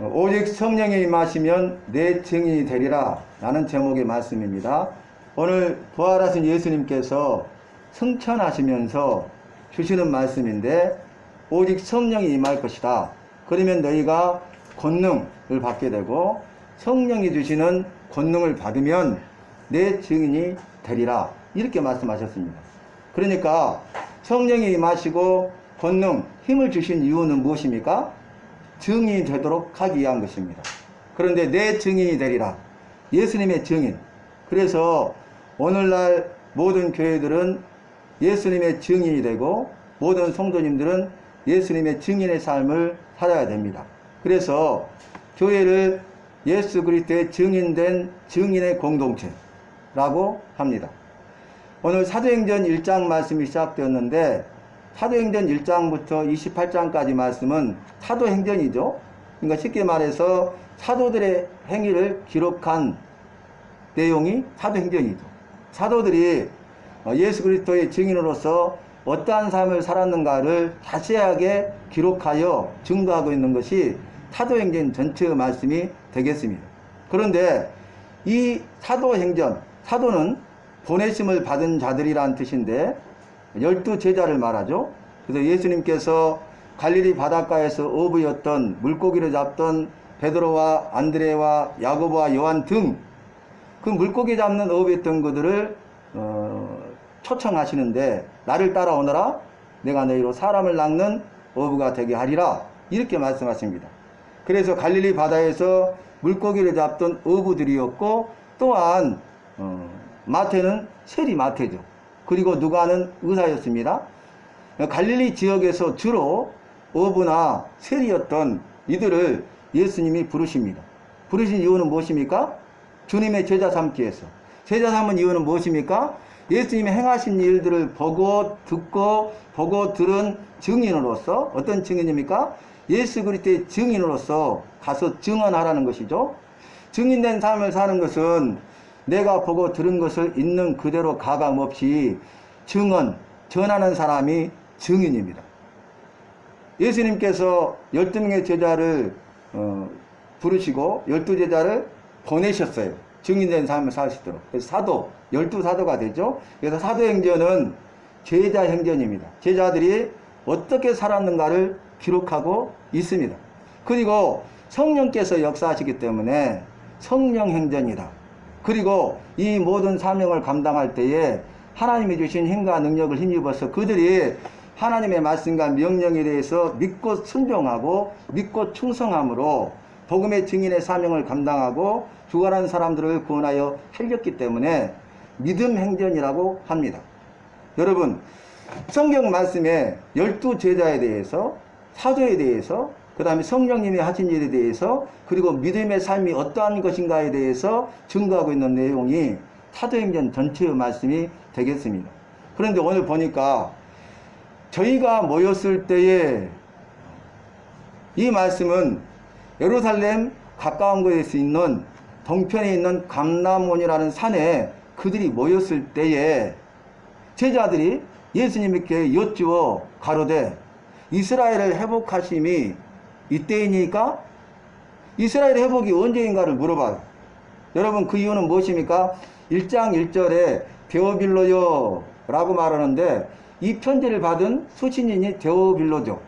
오직 성령이 임하시면 내 증인이 되리라 라는 제목의 말씀입니다. 오늘 부활하신 예수님께서 승천하시면서 주시는 말씀인데, 오직 성령이 임할 것이다. 그러면 너희가 권능을 받게 되고, 성령이 주시는 권능을 받으면 내 증인이 되리라, 이렇게 말씀하셨습니다. 그러니까 성령이 임하시고 권능, 힘을 주신 이유는 무엇입니까? 증인이 되도록 하기 위한 것입니다. 그런데 내 증인이 되리라, 예수님의 증인. 그래서 오늘날 모든 교회들은 예수님의 증인이 되고, 모든 성도님들은 예수님의 증인의 삶을 살아야 됩니다. 그래서 교회를 예수 그리스도의 증인된 증인의 공동체라고 합니다. 오늘 사도행전 1장 말씀이 시작되었는데, 사도행전 1장부터 28장까지 말씀은 사도행전이죠. 그러니까 쉽게 말해서 사도들의 행위를 기록한 내용이 사도행전이죠. 사도들이 예수 그리스도의 증인으로서 어떠한 삶을 살았는가를 자세하게 기록하여 증거하고 있는 것이 사도행전 전체의 말씀이 되겠습니다. 그런데 이 사도행전, 사도는 보내심을 받은 자들이란 뜻인데 12제자를 말하죠. 그래서 예수님께서 갈릴리 바닷가에서 어부였던, 물고기를 잡던 베드로와 안드레와 야고보와 요한 등 그 물고기 잡는 어부였던 그들을 초청하시는데, 나를 따라오너라, 내가 너희로 사람을 낚는 어부가 되게 하리라, 이렇게 말씀하십니다. 그래서 갈릴리 바다에서 물고기를 잡던 어부들이었고, 또한 마태는 세리 마태죠. 그리고 누가는 의사였습니다. 갈릴리 지역에서 주로 어부나 세리였던 이들을 예수님이 부르십니다. 부르신 이유는 무엇입니까? 주님의 제자 삼기 위해서. 제자 삼은 이유는 무엇입니까? 예수님이 행하신 일들을 보고 듣고 보고 들은 증인으로서, 어떤 증인입니까? 예수 그리스도의 증인으로서 가서 증언하라는 것이죠. 증인된 삶을 사는 것은 내가 보고 들은 것을 있는 그대로 가감 없이 전하는 사람이 증인입니다. 예수님께서 12명의 제자를 부르시고 12제자를 보내셨어요. 증인된 삶을 사시도록. 그래서 사도, 12사도가 되죠. 그래서 사도행전은 제자행전입니다. 제자들이 어떻게 살았는가를 기록하고 있습니다. 그리고 성령께서 역사하시기 때문에 성령행전이다. 그리고 이 모든 사명을 감당할 때에 하나님이 주신 힘과 능력을 힘입어서 그들이 하나님의 말씀과 명령에 대해서 믿고 순종하고 믿고 충성함으로 복음의 증인의 사명을 감당하고 죽어가는 사람들을 구원하여 살렸기 때문에 믿음 행전이라고 합니다. 여러분, 성경 말씀에 12제자에 대해서, 사도에 대해서, 그 다음에 성령님이 하신 일에 대해서, 그리고 믿음의 삶이 어떠한 것인가에 대해서 증거하고 있는 내용이 사도행전 전체의 말씀이 되겠습니다. 그런데 오늘 보니까 저희가 모였을 때에 이 말씀은 예루살렘 가까운 곳에 있는 동편에 있는 감람원이라는 산에 그들이 모였을 때에 제자들이 예수님께 여쭈어 가로되 이스라엘을 회복하심이 이때이니까? 이스라엘 회복이 언제인가를 물어봐요. 여러분, 그 이유는 무엇입니까? 1장 1절에 데오빌로요 라고 말하는데, 이 편지를 받은 수신인이 데오빌로죠.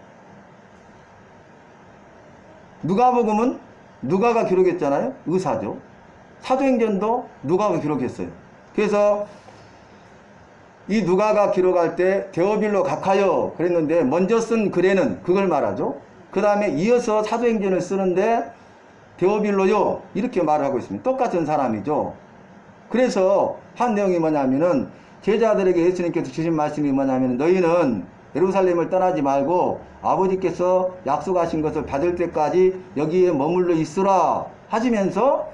누가복음은 누가가 기록했잖아요. 의사죠. 사도행전도 누가가 기록했어요. 그래서 이 누가가 기록할 때 데오빌로 각하여 그랬는데, 먼저 쓴 글에는 그걸 말하죠. 그 다음에 이어서 사도행전을 쓰는데 데오빌로요 이렇게 말하고 있습니다. 똑같은 사람이죠. 그래서 한 내용이 뭐냐면은, 제자들에게 예수님께서 주신 말씀이 뭐냐면, 너희는 예루살렘을 떠나지 말고 아버지께서 약속하신 것을 받을 때까지 여기에 머물러 있으라 하시면서,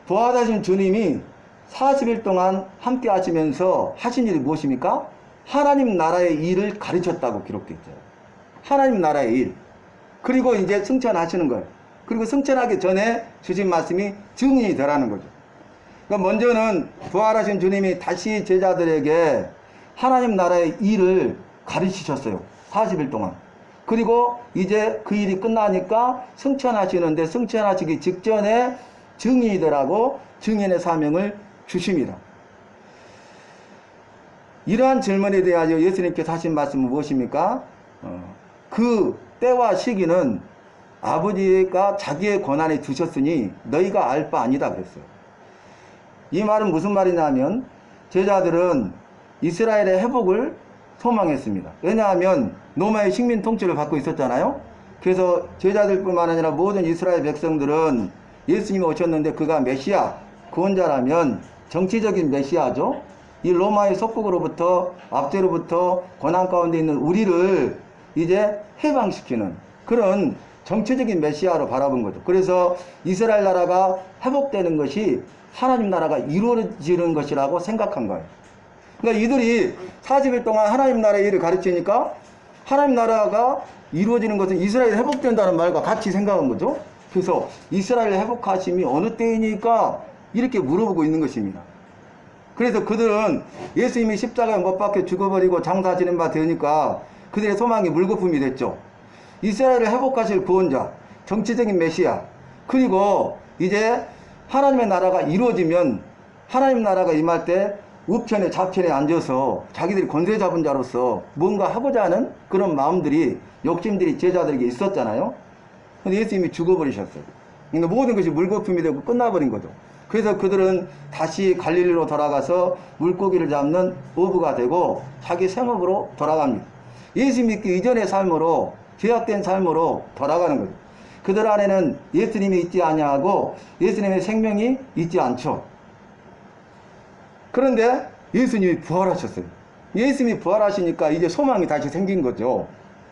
부활하신 주님이 40일 동안 함께 하시면서 하신 일이 무엇입니까? 하나님 나라의 일을 가르쳤다고 기록되어 있죠. 하나님 나라의 일. 그리고 이제 승천하시는 거예요. 그리고 승천하기 전에 주신 말씀이 증인이 되라는 거죠. 그러니까 먼저는 부활하신 주님이 다시 제자들에게 하나님 나라의 일을 가르치셨어요. 40일 동안. 그리고 이제 그 일이 끝나니까 승천하시는데 승천하시기 직전에 증인이 되라고 증인의 사명을 주십니다. 이러한 질문에 대하여 예수님께서 하신 말씀은 무엇입니까? 그 때와 시기는 아버지가 자기의 권한에 두셨으니 너희가 알 바 아니다 그랬어요. 이 말은 무슨 말이냐면 제자들은 이스라엘의 회복을 소망했습니다. 왜냐하면 로마의 식민 통치를 받고 있었잖아요. 그래서 제자들뿐만 아니라 모든 이스라엘 백성들은 예수님이 오셨는데 그가 메시아, 구원자라면 정치적인 메시아죠. 이 로마의 속국으로부터 압제로부터 고난 가운데 있는 우리를 이제 해방시키는 그런 정치적인 메시아로 바라본 거죠. 그래서 이스라엘 나라가 회복되는 것이 하나님 나라가 이루어지는 것이라고 생각한 거예요. 그러니까 이들이 40일 동안 하나님 나라의 일을 가르치니까 하나님 나라가 이루어지는 것은 이스라엘이 회복된다는 말과 같이 생각한 거죠. 그래서 이스라엘 회복하심이 어느 때이니까 이렇게 물어보고 있는 것입니다. 그래서 그들은 예수님이 십자가에 못 박혀 죽어버리고 장사 지낸 바 되니까 그들의 소망이 물거품이 됐죠. 이스라엘을 회복하실 구원자, 정치적인 메시아, 그리고 이제 하나님의 나라가 이루어지면 하나님 나라가 임할 때 우편에 좌편에 앉아서 자기들이 권세 잡은 자로서 뭔가 하고자 하는 그런 마음들이 욕심들이 제자들에게 있었잖아요. 근데 예수님이 죽어버리셨어요. 그러니까 모든 것이 물거품이 되고 끝나버린 거죠. 그래서 그들은 다시 갈릴리로 돌아가서 물고기를 잡는 어부가 되고 자기 생업으로 돌아갑니다. 예수 믿기 이전의 삶으로 죄악된 삶으로 돌아가는 거죠. 그들 안에는 예수님이 있지 아니하고 예수님의 생명이 있지 않죠. 그런데 예수님이 부활하셨어요. 예수님이 부활하시니까 이제 소망이 다시 생긴 거죠.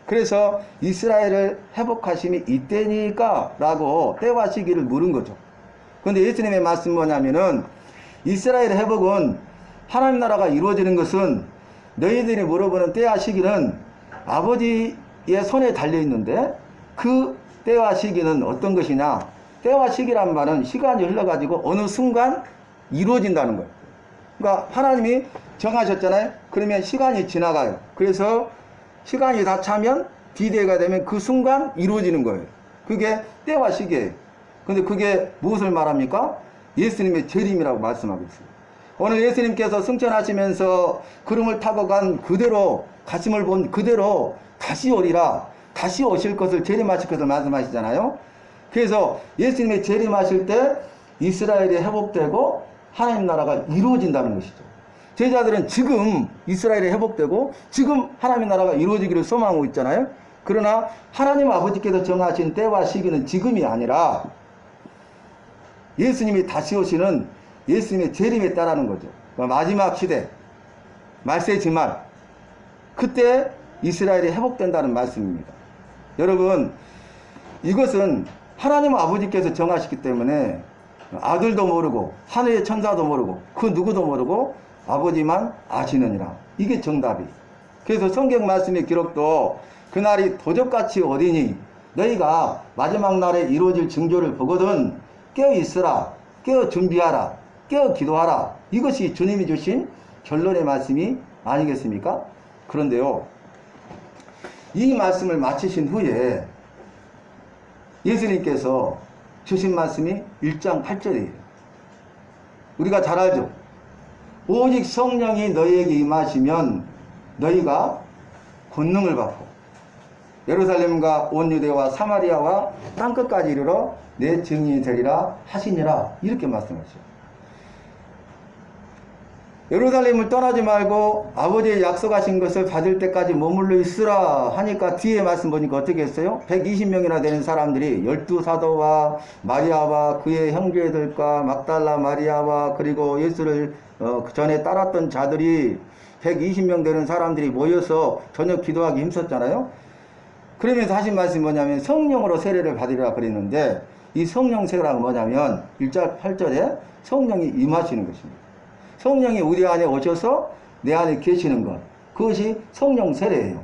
그래서 이스라엘을 회복하심이 이때니까 라고 때와 시기를 물은 거죠. 그런데 예수님의 말씀은 뭐냐면은 이스라엘의 회복은 하나님 나라가 이루어지는 것은 너희들이 물어보는 때와 시기는 아버지의 손에 달려 있는데 그 때와 시기는 어떤 것이냐? 때와 시기란 말은 시간이 흘러가지고 어느 순간 이루어진다는 거예요. 그러니까 하나님이 정하셨잖아요. 그러면 시간이 지나가요. 그래서 시간이 다 차면 디데이가 되면 그 순간 이루어지는 거예요. 그게 때와 시기예요. 근데 그게 무엇을 말합니까? 예수님의 재림이라고 말씀하고 있어요. 오늘 예수님께서 승천하시면서 구름을 타고 간 그대로 가심을 본 그대로 다시 오리라, 다시 오실 것을 재림하실 것을 말씀하시잖아요. 그래서 예수님이 재림하실 때 이스라엘이 회복되고 하나님 나라가 이루어진다는 것이죠. 제자들은 지금 이스라엘이 회복되고 지금 하나님 나라가 이루어지기를 소망하고 있잖아요. 그러나 하나님 아버지께서 정하신 때와 시기는 지금이 아니라 예수님이 다시 오시는 예수님의 재림에 따르는 거죠. 그러니까 마지막 시대, 말세지말, 그때 이스라엘이 회복된다는 말씀입니다. 여러분, 이것은 하나님 아버지께서 정하시기 때문에 아들도 모르고 하늘의 천사도 모르고 그 누구도 모르고 아버지만 아시느니라. 이게 정답이. 그래서 성경 말씀의 기록도 그날이 도적같이 오리니 너희가 마지막 날에 이루어질 징조를 보거든 깨어 있으라, 깨어 준비하라, 깨어 기도하라. 이것이 주님이 주신 결론의 말씀이 아니겠습니까? 그런데요, 이 말씀을 마치신 후에 예수님께서 주신 말씀이 1장 8절이에요. 우리가 잘 알죠? 오직 성령이 너희에게 임하시면 너희가 권능을 받고 예루살렘과 온 유대와 사마리아와 땅끝까지 이르러 내 증인이 되리라 하시니라. 이렇게 말씀하시죠. 예루살렘을 떠나지 말고 아버지의 약속하신 것을 받을 때까지 머물러 있으라 하니까 뒤에 말씀 보니까 어떻게 했어요? 120명이나 되는 사람들이 12사도와 마리아와 그의 형제들과 막달라 마리아와 그리고 예수를 전에 따랐던 자들이 120명 되는 사람들이 모여서 저녁 기도하기 힘썼잖아요. 그러면서 하신 말씀이 뭐냐면 성령으로 세례를 받으리라 그랬는데 이 성령 세례가 뭐냐면 1절 8절에 성령이 임하시는 것입니다. 성령이 우리 안에 오셔서 내 안에 계시는 것, 그것이 성령 세례예요.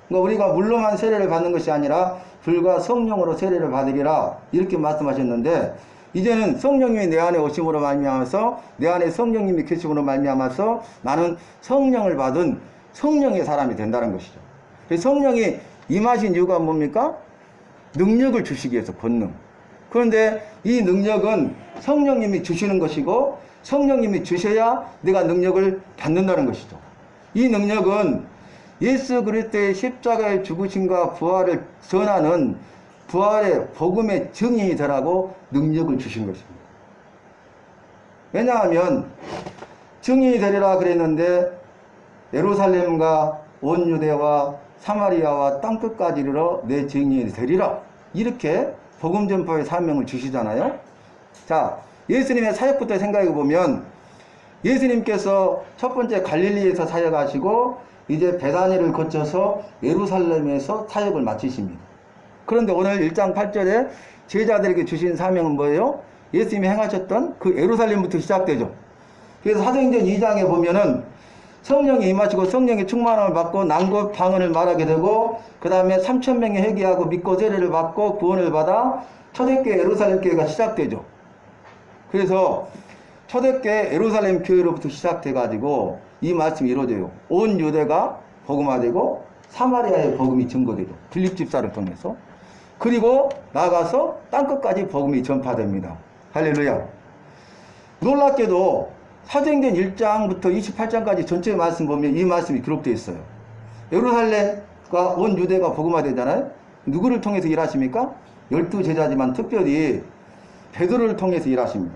그러니까 우리가 물로만 세례를 받는 것이 아니라 불과 성령으로 세례를 받으리라 이렇게 말씀하셨는데 이제는 성령님이 내 안에 오심으로 말미암아서 내 안에 성령님이 계심으로 말미암아서 나는 성령을 받은 성령의 사람이 된다는 것이죠. 성령이 임하신 이유가 뭡니까? 능력을 주시기 위해서, 권능. 그런데 이 능력은 성령님이 주시는 것이고 성령님이 주셔야 내가 능력을 받는다는 것이죠. 이 능력은 예수 그리스도의 십자가의 죽으심과 부활을 전하는 부활의 복음의 증인이 되라고 능력을 주신 것입니다. 왜냐하면 증인이 되리라 그랬는데 예루살렘과 온 유대와 사마리아와 땅끝까지 이르러 내 증인이 되리라, 이렇게 복음 전파의 사명을 주시잖아요. 자, 예수님의 사역부터 생각해 보면 예수님께서 첫 번째 갈릴리에서 사역하시고 이제 베다니를 거쳐서 예루살렘에서 사역을 마치십니다. 그런데 오늘 1장 8절에 제자들에게 주신 사명은 뭐예요? 예수님이 행하셨던 그 예루살렘부터 시작되죠. 그래서 사도행전 2장에 보면은 성령이 임하시고 성령의 충만함을 받고 난곳 방언을 말하게 되고 그 다음에 3,000명이 회개하고 믿고 세례를 받고 구원을 받아 초대교회 예루살렘 교회가 시작되죠. 그래서 초대교회 예루살렘 교회로부터 시작돼 가지고 이 말씀이 이루어져요. 온 유대가 복음화되고 사마리아의 복음이 증거되죠. 빌립 집사를 통해서. 그리고 나가서 땅끝까지 복음이 전파됩니다. 할렐루야. 놀랍게도 사도행전 1장부터 28장까지 전체 말씀 보면 이 말씀이 기록되어 있어요. 예루살렘과 온 유대가 복음화되잖아요. 누구를 통해서 일하십니까? 12제자지만 특별히 베드로를 통해서 일하십니다.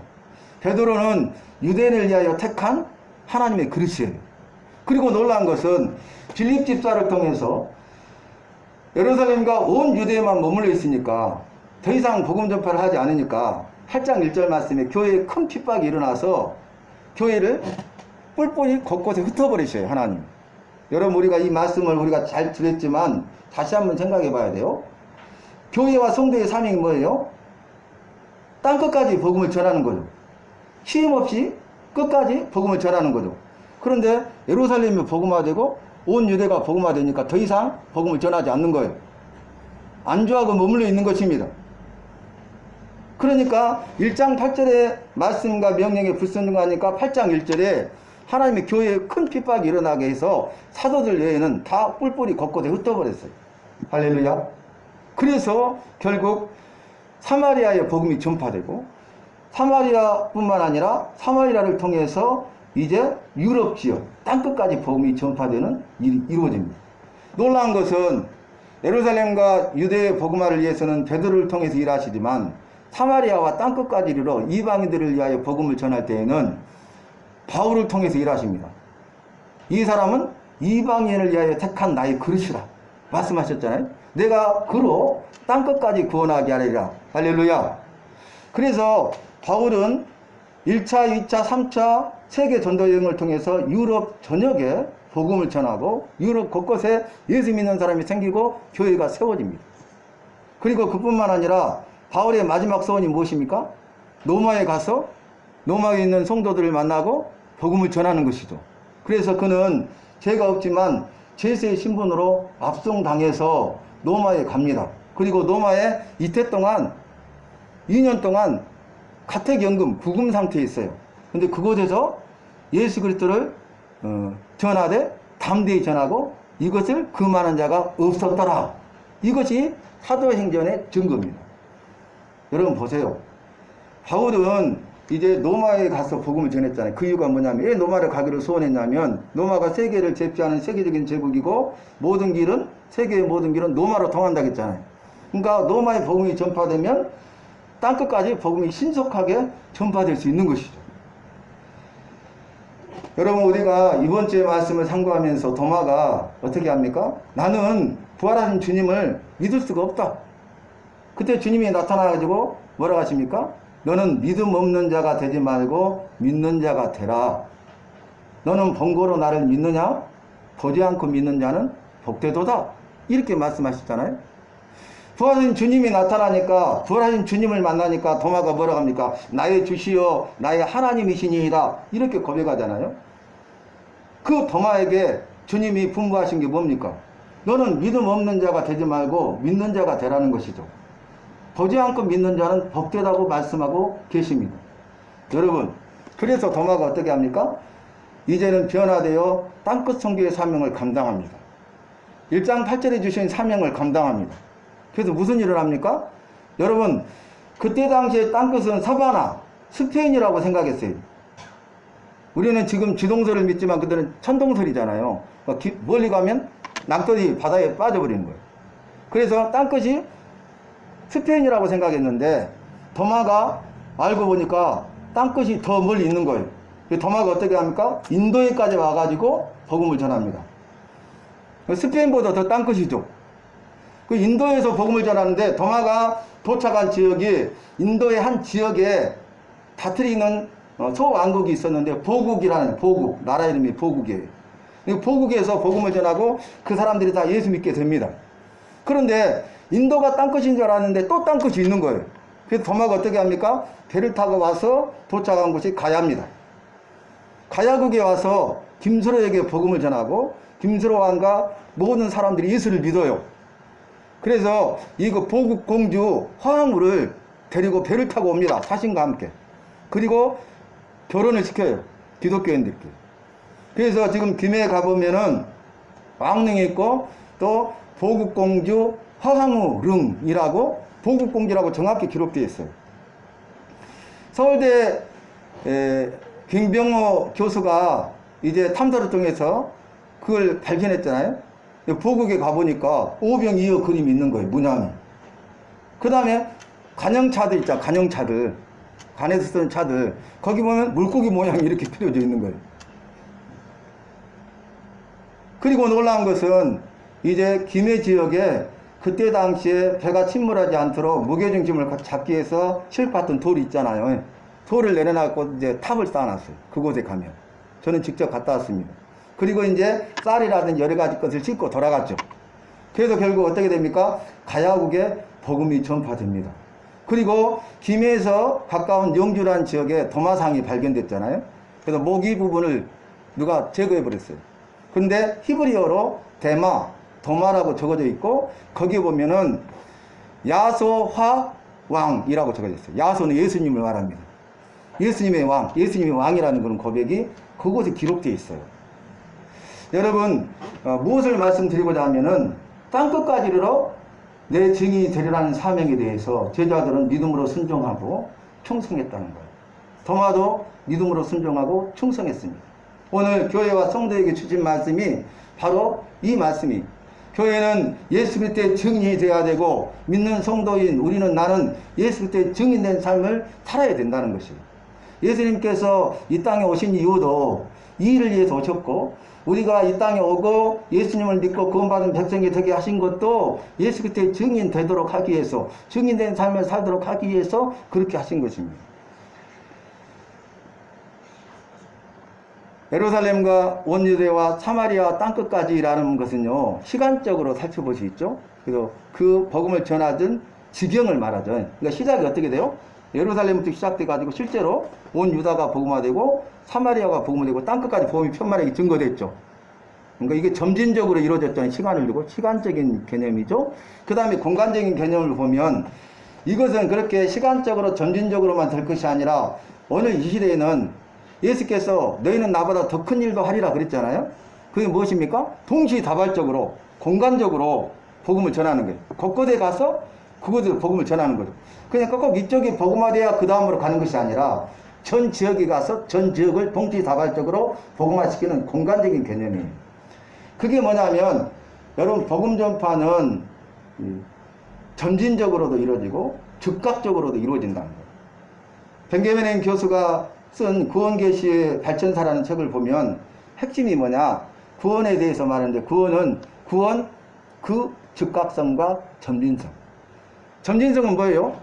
베드로는 유대인을 위하여 택한 하나님의 그릇이에요. 그리고 놀라운 것은 빌립 집사를 통해서 예루살렘과 온 유대에만 머물러 있으니까 더 이상 복음 전파를 하지 않으니까 8장 1절 말씀에 교회에 큰 핍박이 일어나서 교회를 뿔뿔이 곳곳에 흩어버리셔요, 하나님. 여러분, 우리가 이 말씀을 우리가 잘 들었지만 다시 한번 생각해 봐야 돼요. 교회와 성도의 사명이 뭐예요? 땅끝까지 복음을 전하는 거죠. 쉼 없이 끝까지 복음을 전하는 거죠. 그런데 예루살렘이 복음화되고 온 유대가 복음화되니까 더 이상 복음을 전하지 않는 거예요. 안주하고 머물러 있는 것입니다. 그러니까 1장 8절의 말씀과 명령에 불순종하니까 8장 1절에 하나님의 교회에 큰 핍박이 일어나게 해서 사도들 외에는 다 뿔뿔이 곳곳에 흩어버렸어요. 할렐루야. 그래서 결국 사마리아의 복음이 전파되고 사마리아뿐만 아니라 사마리아를 통해서 이제 유럽 지역 땅끝까지 복음이 전파되는 일이 이루어집니다. 놀라운 것은 예루살렘과 유대의 복음화를 위해서는 베드로를 통해서 일하시지만 사마리아와 땅끝까지 이르러 이방인들을 위하여 복음을 전할 때에는 바울을 통해서 일하십니다. 이 사람은 이방인을 위하여 택한 나의 그릇이라 말씀하셨잖아요. 내가 그로 땅끝까지 구원하게 하리라. 할렐루야. 그래서 바울은 1차, 2차, 3차 세계 전도 여행을 통해서 유럽 전역에 복음을 전하고 유럽 곳곳에 예수 믿는 사람이 생기고 교회가 세워집니다. 그리고 그뿐만 아니라 바울의 마지막 소원이 무엇입니까? 로마에 가서 로마에 있는 성도들을 만나고 복음을 전하는 것이죠. 그래서 그는 죄가 없지만 제세의 신분으로 압송당해서 로마에 갑니다. 그리고 로마에 이태 동안 2년 동안 가택연금 구금 상태에 있어요. 근데 그곳에서 예수 그리스도를 전하되 담대히 전하고 이것을 금하는 자가 없었더라. 이것이 사도행전의 증거입니다. 여러분 보세요. 바울은 이제 로마에 가서 복음을 전했잖아요. 그 이유가 뭐냐면 왜 로마를 가기로 소원했냐면 로마가 세계를 제패하는 세계적인 제국이고 모든 길은 세계의 모든 길은 로마로 통한다고 했잖아요. 그러니까 로마의 복음이 전파되면 땅끝까지 복음이 신속하게 전파될 수 있는 것이죠. 여러분 우리가 이번 주의 말씀을 상고하면서 도마가 어떻게 합니까? 나는 부활하신 주님을 믿을 수가 없다. 그때 주님이 나타나가지고 뭐라고 하십니까? 너는 믿음 없는 자가 되지 말고 믿는 자가 되라. 너는 번거로 나를 믿느냐? 보지 않고 믿는 자는 복되도다. 이렇게 말씀하셨잖아요. 부활하신 주님이 나타나니까 부활하신 주님을 만나니까 도마가 뭐라고 합니까? 나의 주시여 나의 하나님이시니이다. 이렇게 고백하잖아요. 그 도마에게 주님이 분부하신 게 뭡니까? 너는 믿음 없는 자가 되지 말고 믿는 자가 되라는 것이죠. 보지 않고 믿는 자는 복되다고 말씀하고 계십니다. 여러분, 그래서 도마가 어떻게 합니까? 이제는 변화되어 땅끝 선교의 사명을 감당합니다. 1장 8절에 주신 사명을 감당합니다. 그래서 무슨 일을 합니까? 여러분, 그때 당시에 땅끝은 사바나, 스페인이라고 생각했어요. 우리는 지금 지동설을 믿지만 그들은 천동설이잖아요. 멀리 가면 남편이 바다에 빠져버리는 거예요. 그래서 땅끝이 스페인이라고 생각했는데 도마가 알고 보니까 땅끝이 더 멀리 있는 거예요. 도마가 어떻게 합니까? 인도에까지 와가지고 복음을 전합니다. 스페인보다 더 땅끝이죠. 그 인도에서 복음을 전하는데 도마가 도착한 지역이 인도의 한 지역에 다스리는 소왕국이 있었는데 보국이라는, 보국, 나라 이름이 보국이에요. 보국에서 복음을 전하고 그 사람들이 다 예수 믿게 됩니다. 그런데 인도가 땅끝인 줄 알았는데 또 땅끝이 있는 거예요. 그래서 도마가 어떻게 합니까? 배를 타고 와서 도착한 곳이 가야입니다. 가야국에 와서 김수로에게 복음을 전하고 김수로 왕과 모든 사람들이 예수를 믿어요. 그래서 이거 보국 공주 화항우를 데리고 배를 타고 옵니다. 자신과 함께. 그리고 결혼을 시켜요. 기독교인들께. 그래서 지금 김해에 가보면은 왕릉이 있고 또 보국공주 화항우릉이라고 보국공주라고 정확히 기록되어 있어요. 서울대 김병호 교수가 이제 탐사를 통해서 그걸 발견했잖아요. 보국에 가보니까 오병이어 그림이 있는 거예요. 문양이. 그 다음에 간영차들 있잖아. 간영차들. 간에서 쓰는 차들. 거기 보면 물고기 모양이 이렇게 그려져 있는 거예요. 그리고 놀라운 것은 이제 김해 지역에 그때 당시에 배가 침몰하지 않도록 무게중심을 잡기 위해서 실봤던 돌이 있잖아요. 돌을 내려놨고 이제 탑을 쌓아놨어요. 그곳에 가면. 저는 직접 갔다 왔습니다. 그리고 이제 쌀이라든지 여러 가지 것을 싣고 돌아갔죠. 그래서 결국 어떻게 됩니까? 가야국에 복음이 전파됩니다. 그리고 김해에서 가까운 영주라는 지역에 도마상이 발견됐잖아요. 그래서 모기 부분을 누가 제거해 버렸어요. 그런데 히브리어로 대마, 도마라고 적어져 있고 거기에 보면은 야소화 왕이라고 적어져 있어요. 야소는 예수님을 말합니다. 예수님의 왕, 예수님의 왕이라는 그런 고백이 그곳에 기록되어 있어요. 여러분, 무엇을 말씀드리고자 하면은 땅끝까지 이르러 내 증인이 되리라는 사명에 대해서 제자들은 믿음으로 순종하고 충성했다는 거예요. 도마도 믿음으로 순종하고 충성했습니다. 오늘 교회와 성도에게 주신 말씀이 바로 이 말씀이, 교회는 예수 그리스도의 증인이 되어야 되고 믿는 성도인 우리는 나는 예수 그리스도의 증인된 삶을 살아야 된다는 것이에요. 예수님께서 이 땅에 오신 이유도 이 일을 위해서 오셨고 우리가 이 땅에 오고 예수님을 믿고 구원받은 백성이 되게 하신 것도 예수 그리스도의 증인 되도록 하기 위해서, 증인된 삶을 살도록 하기 위해서 그렇게 하신 것입니다. 예루살렘과 온 유대와 사마리아 땅끝까지라는 것은요, 시간적으로 살펴보시겠죠? 그래서 그 복음을 전하던 지경을 말하죠. 그러니까 시작이 어떻게 돼요? 예루살렘부터 시작돼가지고 실제로 온 유다가 복음화되고 사마리아가 복음화되고 땅끝까지 복음이 편만하게 증거됐죠. 그러니까 이게 점진적으로 이루어졌다는 시간을 두고 시간적인 개념이죠. 그 다음에 공간적인 개념을 보면 이것은 그렇게 시간적으로 점진적으로만 될 것이 아니라 오늘 이 시대에는 예수께서 너희는 나보다 더 큰 일도 하리라 그랬잖아요. 그게 무엇입니까? 동시다발적으로 공간적으로 복음을 전하는 거예요. 곳곳에 가서 그곳에서 복음을 전하는 거죠. 그러니까 꼭 이쪽이 복음화돼야 그 다음으로 가는 것이 아니라 전 지역에 가서 전 지역을 동시다발적으로 복음화시키는 공간적인 개념이에요. 그게 뭐냐면 여러분 복음 전파는 점진적으로도 이루어지고 즉각적으로도 이루어진다는 거예요. 벤게맨 교수가 쓴 구원계시의 발전사라는 책을 보면 핵심이 뭐냐, 구원에 대해서 말하는데 구원 그 즉각성과 점진성. 점진성은 뭐예요?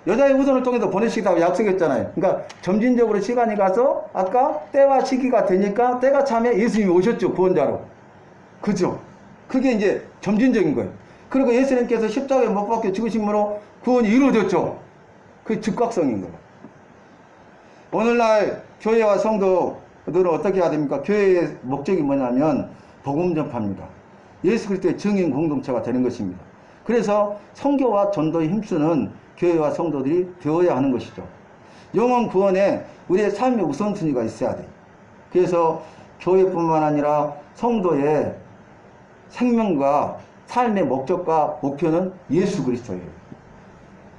여자의 후손을 통해서 보내시겠다고 약속했잖아요. 그러니까 점진적으로 시간이 가서 아까 때와 시기가 되니까 때가 참에 예수님이 오셨죠. 구원자로. 그죠? 그게 이제 점진적인 거예요. 그리고 예수님께서 십자가에 못 박혀 죽으심으로 구원이 이루어졌죠. 그게 즉각성인 거예요. 오늘날 교회와 성도들은 어떻게 해야 됩니까? 교회의 목적이 뭐냐면 복음 전파입니다. 예수 그리스도의 증인 공동체가 되는 것입니다. 그래서 선교와 전도에 힘쓰는 교회와 성도들이 되어야 하는 것이죠. 영혼 구원에 우리의 삶의 우선순위가 있어야 돼요. 그래서 교회뿐만 아니라 성도의 생명과 삶의 목적과 목표는 예수 그리스도예요.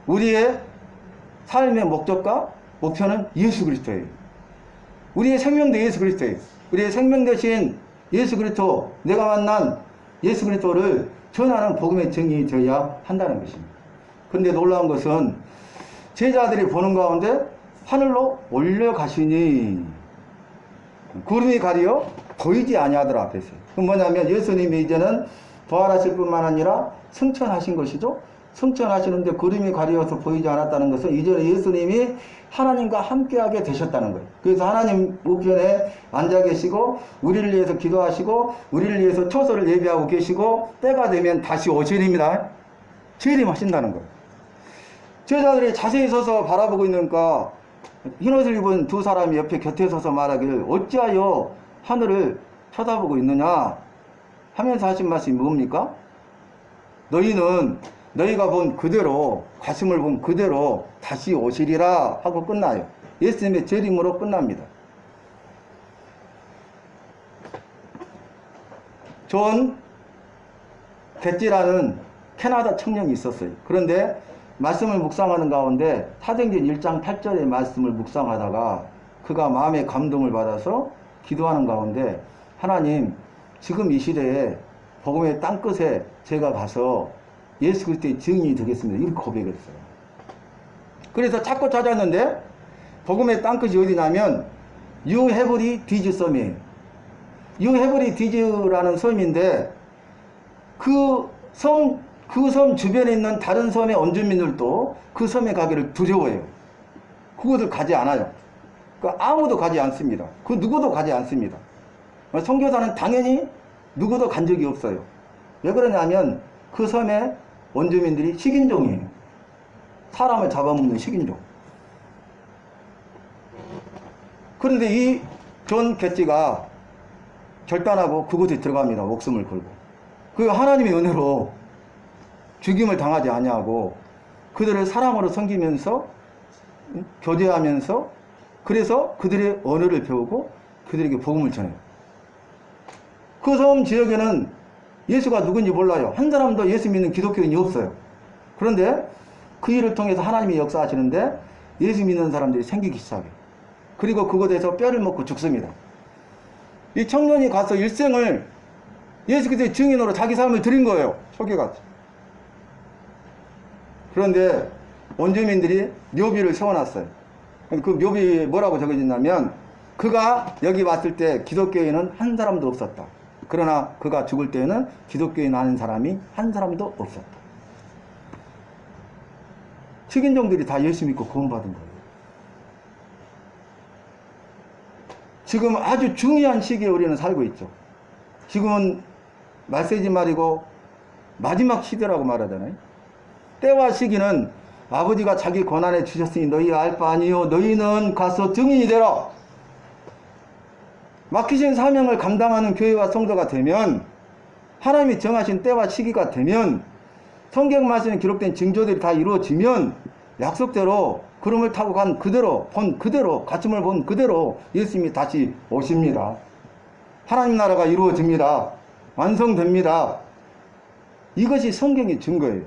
우리의 삶의 목적과 목표는 예수 그리스도예요. 우리의 생명도 예수 그리스도예요. 우리의 생명 대신 예수 그리스도, 내가 만난 예수 그리스도를 전하는 복음의 증인이 되어야 한다는 것입니다. 그런데 놀라운 것은 제자들이 보는 가운데 하늘로 올려가시니 구름이 가리어 보이지 아니하더라 그랬어요. 그건 뭐냐면 예수님이 이제는 부활하실 뿐만 아니라 승천하신 것이죠. 승천하시는데 구름이 가리어서 보이지 않았다는 것은 이전에 예수님이 하나님과 함께하게 되셨다는 거예요. 그래서 하나님 우편에 앉아 계시고 우리를 위해서 기도하시고 우리를 위해서 초소를 예비하고 계시고 때가 되면 다시 오시리입니다. 재림하신다는 거예요. 제자들이 자세히 서서 바라보고 있으니까 흰옷을 입은 두 사람이 옆에 곁에 서서 말하기를 어찌하여 하늘을 쳐다보고 있느냐 하면서 하신 말씀이 뭡니까? 너희는 너희가 본 그대로, 가슴을 본 그대로 다시 오시리라 하고 끝나요. 예수님의 재림으로 끝납니다. 존 겟지라는 캐나다 청년이 있었어요. 그런데 말씀을 묵상하는 가운데 사도행전 1장 8절의 말씀을 묵상하다가 그가 마음의 감동을 받아서 기도하는 가운데 하나님, 지금 이 시대에 복음의 땅끝에 제가 가서 예수 그리스도의 증인이 되겠습니다. 이렇게 고백했어요. 그래서 찾고 찾았는데 복음의 땅끝이 어디냐면 유헤브리 디즈 섬이에요. 유헤브리 디즈라는 섬인데 그 섬 주변에 있는 다른 섬의 원주민들도 그 섬에 가기를 두려워해요. 그곳을 가지 않아요. 아무도 가지 않습니다. 그 누구도 가지 않습니다. 선교사는 당연히 누구도 간 적이 없어요. 왜 그러냐면 그 섬의 원주민들이 식인종이에요. 사람을 잡아먹는 식인종. 그런데 이 존 겟지가 결단하고 그곳에 들어갑니다. 목숨을 걸고. 그 하나님의 은혜로 죽임을 당하지 아니하고 그들을 사랑으로 섬기면서 교제하면서 그래서 그들의 언어를 배우고 그들에게 복음을 전해요. 그 섬 지역에는 예수가 누군지 몰라요. 한 사람도 예수 믿는 기독교인이 없어요. 그런데 그 일을 통해서 하나님이 역사하시는데 예수 믿는 사람들이 생기기 시작해요. 그리고 그곳에서 뼈를 먹고 죽습니다. 이 청년이 가서 일생을 예수 그리스도의 증인으로 자기 삶을 드린 거예요. 초기같이. 그런데 원주민들이 묘비를 세워놨어요. 그 묘비에 뭐라고 적어졌냐면 그가 여기 왔을 때 기독교인은 한 사람도 없었다. 그러나 그가 죽을 때에는 기독교인 아닌 사람이 한 사람도 없었다. 식인종들이 다 예수 믿고 구원받은 거예요. 지금 아주 중요한 시기에 우리는 살고 있죠. 지금은 말세지 말이고 마지막 시대라고 말하잖아요. 때와 시기는 아버지가 자기 권한에 주셨으니 너희 알 바 아니요 너희는 가서 증인이 되라. 맡기신 사명을 감당하는 교회와 성도가 되면 하나님이 정하신 때와 시기가 되면 성경 말씀에 기록된 징조들이 다 이루어지면 약속대로 구름을 타고 간 그대로 본 그대로 가슴을 본 그대로 예수님이 다시 오십니다. 하나님 나라가 이루어집니다. 완성됩니다. 이것이 성경의 증거예요.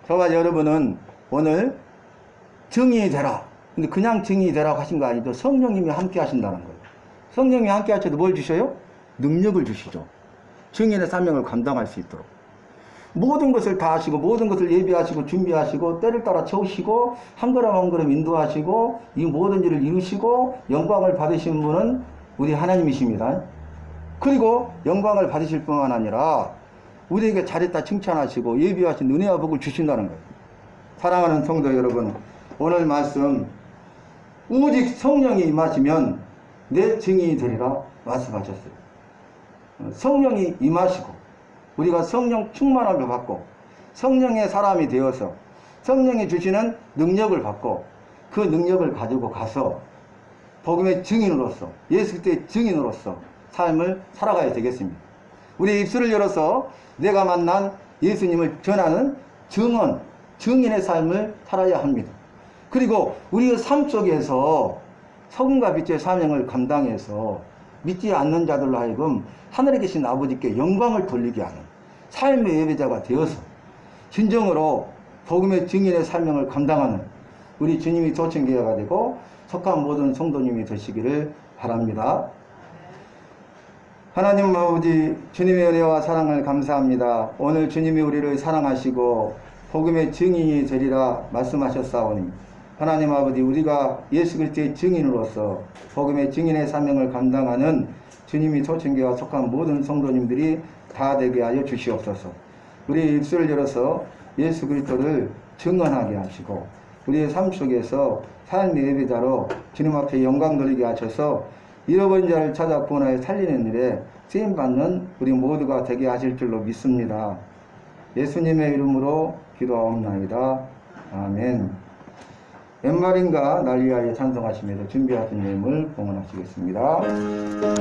저와 여러분은 오늘 증인이 되라. 근데 그냥 증인이 되라고 하신 거 아니죠. 성령님이 함께 하신다는 거예요. 성령님이 함께 하셔도 뭘 주셔요? 능력을 주시죠. 증인의 사명을 감당할 수 있도록. 모든 것을 다 하시고 모든 것을 예비하시고 준비하시고 때를 따라 채우시고 한 걸음 한 걸음 인도하시고 이 모든 일을 이루시고 영광을 받으신 분은 우리 하나님이십니다. 그리고 영광을 받으실 뿐만 아니라 우리에게 잘했다 칭찬하시고 예비하신 은혜와 복을 주신다는 거예요. 사랑하는 성도 여러분, 오늘 말씀 오직 성령이 임하시면 내 증인이 되리라 말씀하셨어요. 성령이 임하시고 우리가 성령 충만함을 받고 성령의 사람이 되어서 성령이 주시는 능력을 받고 그 능력을 가지고 가서 복음의 증인으로서 예수 그리스도의 증인으로서 삶을 살아가야 되겠습니다. 우리 입술을 열어서 내가 만난 예수님을 전하는 증인의 삶을 살아야 합니다. 그리고 우리의 삶 속에서 성과 빛의 사명을 감당해서 믿지 않는 자들로 하여금 하늘에 계신 아버지께 영광을 돌리게 하는 삶의 예배자가 되어서 진정으로 복음의 증인의 사명을 감당하는 우리 주님이 초청교회가 되고 속한 모든 성도님이 되시기를 바랍니다. 하나님 아버지, 주님의 은혜와 사랑을 감사합니다. 오늘 주님이 우리를 사랑하시고 복음의 증인이 되리라 말씀하셨사오니 하나님 아버지, 우리가 예수 그리스도의 증인으로서 복음의 증인의 사명을 감당하는 주님이 초청교회와 속한 모든 성도님들이 다 되게 하여 주시옵소서. 우리의 입술을 열어서 예수 그리스도를 증언하게 하시고 우리의 삶 속에서 삶의 예배자로 주님 앞에 영광 돌리게 하셔서 잃어버린 자를 찾아 구원하여 살리는 일에 쓰임받는 우리 모두가 되게 하실 줄로 믿습니다. 예수님의 이름으로 기도하옵나이다. 아멘. 웬 말인가 날 위하여 찬송하시면서 준비하신 예물 봉헌하시겠습니다.